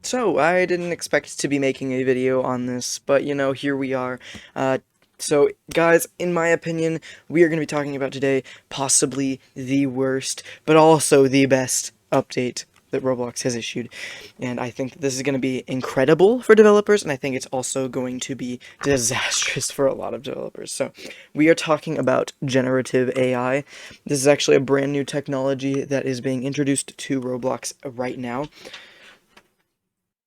So, I didn't expect to be making a video on this, but here we are. So, guys, in my opinion, we are going to be talking about today possibly the worst, but also the best update that Roblox has issued. And I think that this is going to be incredible for developers, and I think it's also going to be disastrous for a lot of developers. So, we are talking about generative AI. This is actually a brand new technology that is being introduced to Roblox right now.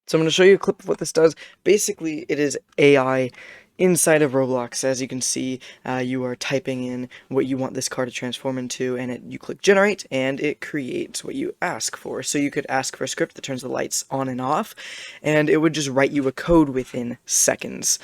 So I'm going to show you a clip of what this does. Basically, it is AI inside of Roblox. As you can see, you are typing in what you want this car to transform into, and you click generate, and it creates what you ask for. So you could ask for a script that turns the lights on and off, and it would just write you a code within seconds.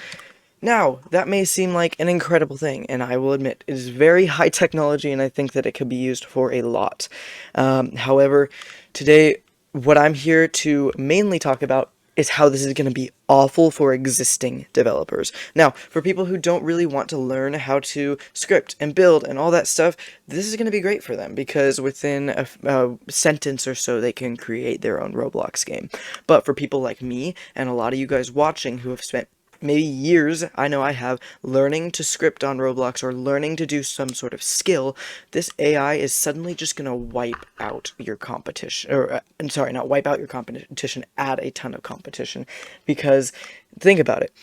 Now, that may seem like an incredible thing, and I will admit, it is very high technology, and I think that it could be used for a lot. However, today, what I'm here to mainly talk about is how this is going to be awful for existing developers. Now, for people who don't really want to learn how to script and build and all that stuff, this is going to be great for them because within a sentence or so, they can create their own Roblox game. But for people like me and a lot of you guys watching who have spent maybe years, I know I have, learning to script on Roblox or learning to do some sort of skill, this AI is suddenly just going to wipe out your competition, or, I'm sorry, not wipe out your competition, add a ton of competition, because think about it.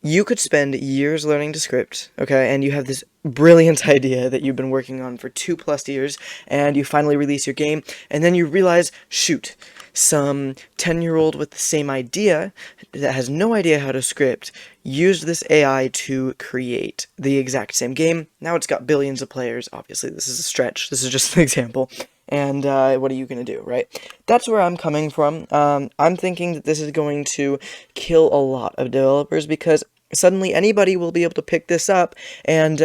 You could spend years learning to script, okay, and you have this brilliant idea that you've been working on for 2+ years, and you finally release your game, and then you realize, shoot, some 10-year-old with the same idea that has no idea how to script used this AI to create the exact same game. Now it's got billions of players. Obviously, this is a stretch. This is just an example. And what are you going to do, right? That's where I'm coming from. I'm thinking that this is going to kill a lot of developers because suddenly anybody will be able to pick this up and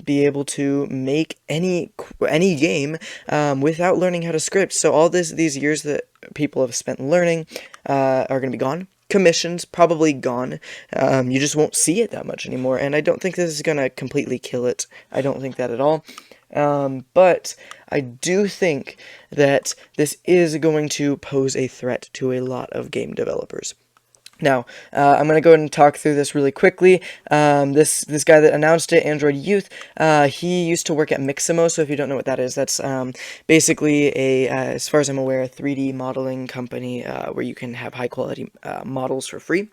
be able to make any game without learning how to script. So all these years that people have spent learning are going to be gone. Commissions probably gone. You just won't see it that much anymore, and I don't think this is going to completely kill it. I don't think that at all. But I do think that this is going to pose a threat to a lot of game developers. Now, I'm going to go ahead and talk through this really quickly. This guy that announced it, Android Youth, he used to work at Mixamo, so if you don't know what that is, that's basically as far as I'm aware, a 3D modeling company where you can have high-quality models for free.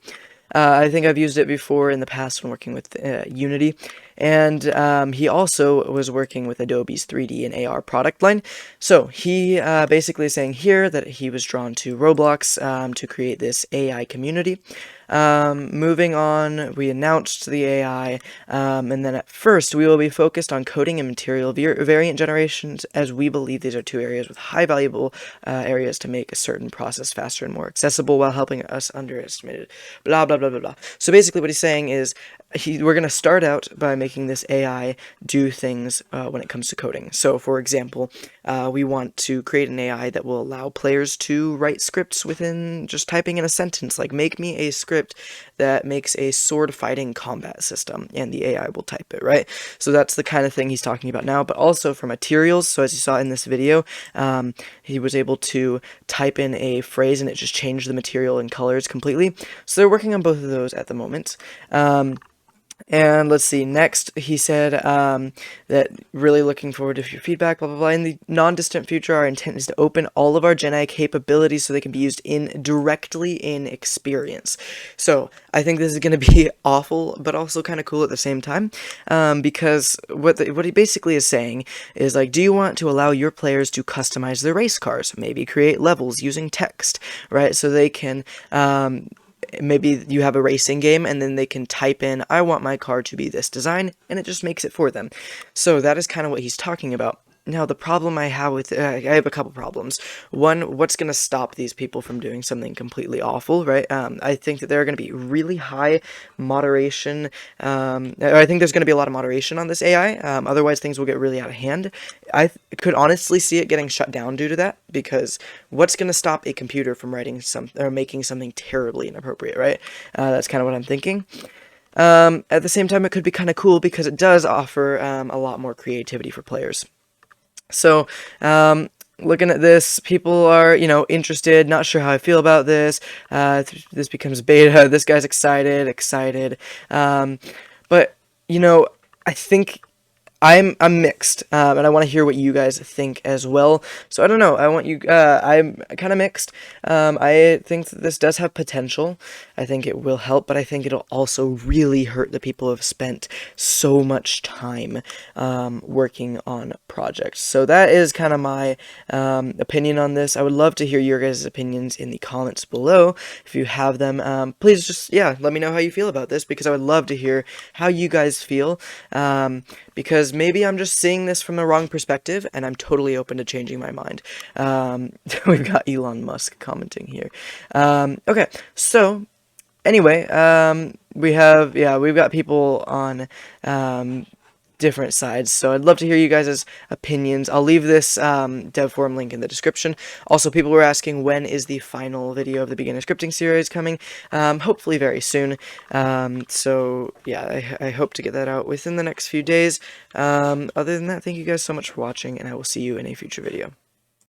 I think I've used it before in the past when working with Unity, and he also was working with Adobe's 3D and AR product line. So he basically is saying here that he was drawn to Roblox to create this AI community. Moving on, we announced the AI, and then at first we will be focused on coding and material variant generations, as we believe these are two areas with high valuable areas to make a certain process faster and more accessible while helping us underestimate it. Blah, blah, blah, blah, blah. So basically what he's saying is we're going to start out by making this AI do things when it comes to coding. So for example, we want to create an AI that will allow players to write scripts within just typing in a sentence, like make me a script that makes a sword fighting combat system, and the AI will type it, right? So that's the kind of thing he's talking about now, but also for materials. So as you saw in this video, he was able to type in a phrase and it just changed the material and colors completely. So they're working on both of those at the moment. And let's see, next he said that really looking forward to your feedback, blah, blah, blah. In the non-distant future, our intent is to open all of our Gen AI capabilities so they can be used directly in experience. So I think this is going to be awful, but also kind of cool at the same time, because what he basically is saying is like, do you want to allow your players to customize their race cars? Maybe create levels using text, right? So they can maybe you have a racing game and then they can type in, I want my car to be this design, and it just makes it for them. So that is kind of what he's talking about. Now, the problem I have with, I have a couple problems. One, what's going to stop these people from doing something completely awful, right? I think that there are going to be really high moderation, I think there's going to be a lot of moderation on this AI, otherwise things will get really out of hand. I could honestly see it getting shut down due to that, because what's going to stop a computer from writing or making something terribly inappropriate, right? That's kind of what I'm thinking. At the same time, it could be kind of cool because it does offer a lot more creativity for players. So, looking at this, people are, interested, not sure how I feel about this. This becomes beta. This guy's excited. But, you know, I think I'm mixed, and I want to hear what you guys think as well. So I don't know. I'm kind of mixed. I think that this does have potential. I think it will help, but I think it'll also really hurt the people who have spent so much time working on projects. So that is kind of my opinion on this. I would love to hear your guys' opinions in the comments below. If you have them, please just, let me know how you feel about this, because I would love to hear how you guys feel. Because maybe I'm just seeing this from the wrong perspective, and I'm totally open to changing my mind. We've got Elon Musk commenting here. Okay, so anyway, we've got people on different sides, so I'd love to hear you guys' opinions. I'll leave this dev forum link in the description. Also, people were asking, when is the final video of the beginner scripting series coming? Hopefully very soon. So yeah, I hope to get that out within the next few days. Other than that, thank you guys so much for watching, and I will see you in a future video.